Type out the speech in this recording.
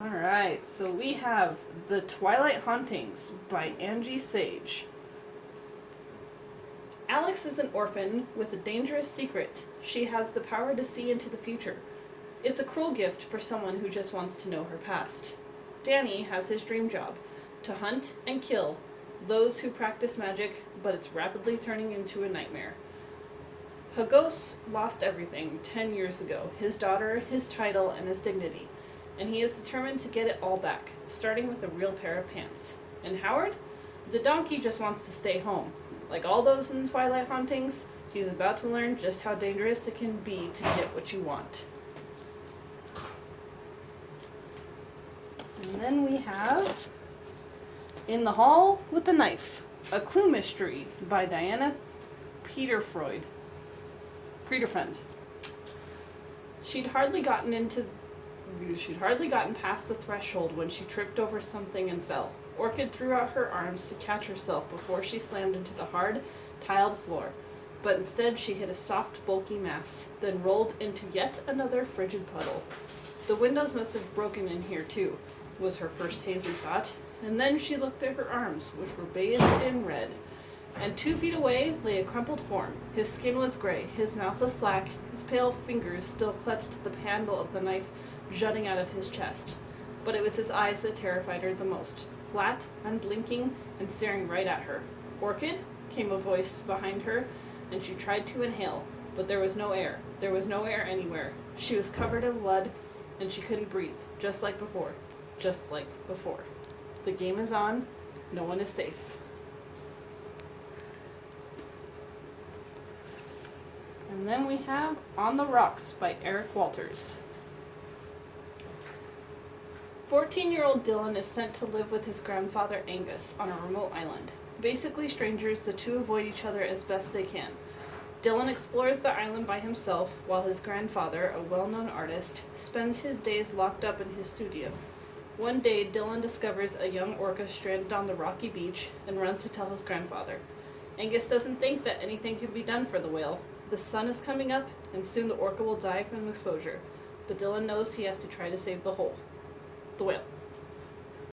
Alright, so we have The Twilight Hauntings by Angie Sage. Alex is an orphan with a dangerous secret. She has the power to see into the future. It's a cruel gift for someone who just wants to know her past. Danny has his dream job, to hunt and kill those who practice magic, but it's rapidly turning into a nightmare. Hagos lost everything 10 years ago, his daughter, his title, and his dignity. And he is determined to get it all back, starting with a real pair of pants. And Howard? The donkey just wants to stay home. Like all those in Twilight Hauntings, he's about to learn just how dangerous it can be to get what you want. And then we have In the Hall with the Knife, a clue mystery by Diana Peterfriend. She'd hardly gotten past the threshold when she tripped over something and fell. Orchid threw out her arms to catch herself before she slammed into the hard, tiled floor. But instead she hit a soft, bulky mass, then rolled into yet another frigid puddle. The windows must have broken in here too, was her first hazy thought. And then she looked at her arms, which were bathed in red. And 2 feet away lay a crumpled form. His skin was gray, his mouth was slack, his pale fingers still clutched the handle of the knife jutting out of his chest. But it was his eyes that terrified her the most, flat, unblinking, and staring right at her. "Orchid?" came a voice behind her, and she tried to inhale, but there was no air. There was no air anywhere. She was covered in blood, and she couldn't breathe, just like before. Just like before. The game is on. No one is safe. And then we have On the Rocks by Eric Walters. 14-year-old Dylan is sent to live with his grandfather Angus on a remote island. Basically strangers, the two avoid each other as best they can. Dylan explores the island by himself, while his grandfather, a well-known artist, spends his days locked up in his studio. One day, Dylan discovers a young orca stranded on the rocky beach and runs to tell his grandfather. Angus doesn't think that anything can be done for the whale. The sun is coming up, and soon the orca will die from exposure. But Dylan knows he has to try to save the whale.